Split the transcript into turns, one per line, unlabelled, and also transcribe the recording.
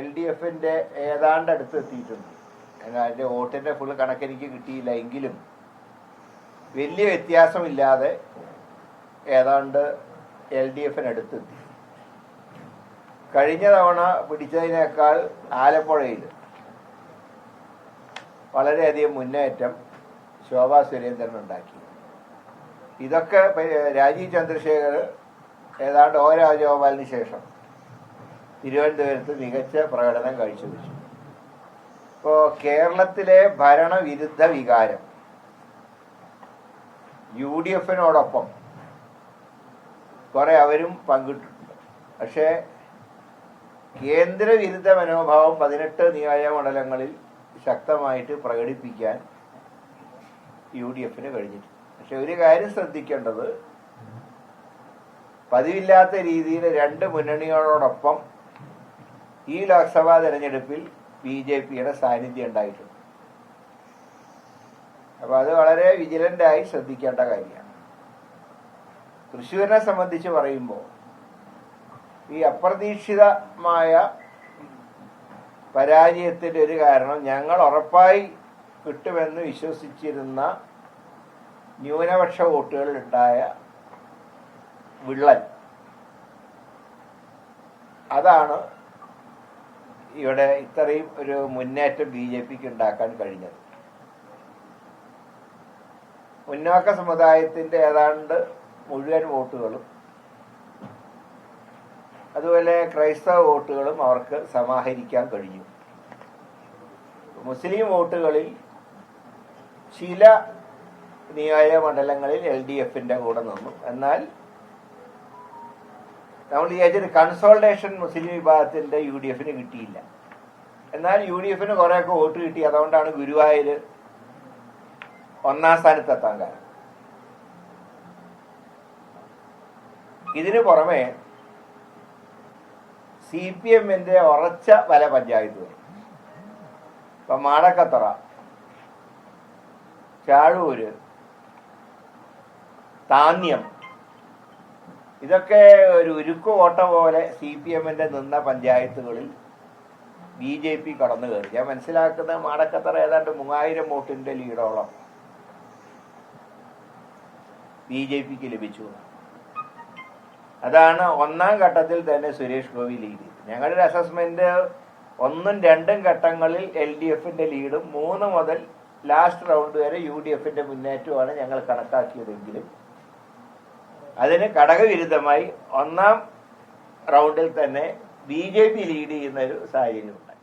LDFിൻ്റെ ഏതാണ്ട് അടുത്ത് എത്തിയിട്ടുണ്ട്. അതിൻ്റെ വോട്ടിൻ്റെ ഫുൾ കണക്കെനിക്ക് കിട്ടിയില്ല എങ്കിലും വലിയ വ്യത്യാസമില്ലാതെ ഏതാണ്ട് LDFിനടുത്തെത്തി. കഴിഞ്ഞ തവണ പിടിച്ചതിനേക്കാൾ ആലപ്പുഴയിൽ വളരെയധികം മുന്നേറ്റം ശോഭാ സുരേന്ദ്രൻ ഉണ്ടാക്കി. ഇതൊക്കെ രാജീവ് ചന്ദ്രശേഖർ ഏതാണ്ട് O രാജഗോപാലിന് ശേഷം തിരുവനന്തപുരത്ത് മികച്ച പ്രകടനം കാഴ്ചവെച്ചു. ഇപ്പോൾ കേരളത്തിലെ ഭരണവിരുദ്ധ വികാരം UDFിനോടൊപ്പം കുറെ അവരും പങ്കിട്ടിട്ടുണ്ട്. പക്ഷേ കേന്ദ്രവിരുദ്ധ മനോഭാവം 18 നിയോജകമണ്ഡലങ്ങളിൽ ശക്തമായിട്ട് പ്രകടിപ്പിക്കാൻ UDFിന് കഴിഞ്ഞിട്ടുണ്ട്. പക്ഷെ ഒരു കാര്യം ശ്രദ്ധിക്കേണ്ടത്, പതിവില്ലാത്ത രീതിയിൽ 2 മുന്നണികളോടൊപ്പം ഈ ലോക്സഭാ തെരഞ്ഞെടുപ്പിൽ BJPയുടെ സാന്നിധ്യം ഉണ്ടായിട്ടുണ്ട്. അപ്പോൾ അത് വളരെ വിജിലൻ്റായി ശ്രദ്ധിക്കേണ്ട കാര്യമാണ്. തൃശ്ശൂരിനെ സംബന്ധിച്ച് പറയുമ്പോൾ ഈ അപ്രതീക്ഷിതമായ പരാജയത്തിൻ്റെ ഒരു കാരണം ഞങ്ങൾ ഉറപ്പായി കിട്ടുമെന്ന് വിശ്വസിച്ചിരുന്ന ന്യൂനപക്ഷ വോട്ടുകളിലുണ്ടായ വിള്ളൽ, അതാണ് ഇവിടെ ഇത്രയും ഒരു മുന്നേറ്റം BJPക്ക് ഉണ്ടാക്കാൻ കഴിഞ്ഞത്. മുന്നോക്ക സമുദായത്തിൻ്റെ ഏതാണ്ട് മുഴുവൻ വോട്ടുകളും അതുപോലെ ക്രൈസ്തവ വോട്ടുകളും അവർക്ക് സമാഹരിക്കാൻ കഴിഞ്ഞു. മുസ്ലിം വോട്ടുകളിൽ ചില നിയോജകമണ്ഡലങ്ങളിൽ LDFിൻ്റെ കൂടെ നിന്നു. എന്നാൽ നമ്മൾ വിചാരിച്ചൊരു കൺസോൾട്ടേഷൻ മുസ്ലിം വിഭാഗത്തിൻ്റെ UDFിന് കിട്ടിയില്ല. എന്നാൽ UDFിന് കുറേയൊക്കെ വോട്ട് കിട്ടി. അതുകൊണ്ടാണ് ഗുരുവായൂർ 1ാം സ്ഥാനത്തെത്താൻ കാരണം. ഇതിനു പുറമെ CPMന്റെ ഉറച്ച പല പഞ്ചായത്തുകൾ, ഇപ്പം മാടക്കത്തറ, ചാഴൂര്, താന്യം, ഇതൊക്കെ ഒരു ഉരുക്കു ഓട്ട പോലെ CPMന്റെ നിന്ന പഞ്ചായത്തുകളിൽ BJP കടന്നു കയറി. ഞാൻ മനസ്സിലാക്കുന്നത് മാടക്കത്തറ ഏതാണ്ട് 3000 വോട്ടിന്റെ ലീഡോളം BJPക്ക് ലഭിച്ചു. അതാണ് 1ാം ഘട്ടത്തിൽ തന്നെ സുരേഷ് ഗോപി ലീഡ് ചെയ്തത്. ഞങ്ങളുടെ ഒരു അസസ്മെന്റ് 1ഉം 2ഉം ഘട്ടങ്ങളിൽ LDFിന്റെ ലീഡും 3 മുതൽ ലാസ്റ്റ് റൗണ്ട് വരെ UDFിന്റെ മുന്നേറ്റമാണ് ഞങ്ങൾ കണക്കാക്കിയതെങ്കിലും അതിന് ഘടകവിരുദ്ധമായി 1ാം റൗണ്ടിൽ തന്നെ BJP ലീഡ് ചെയ്യുന്ന ഒരു സാഹചര്യമുണ്ടായി.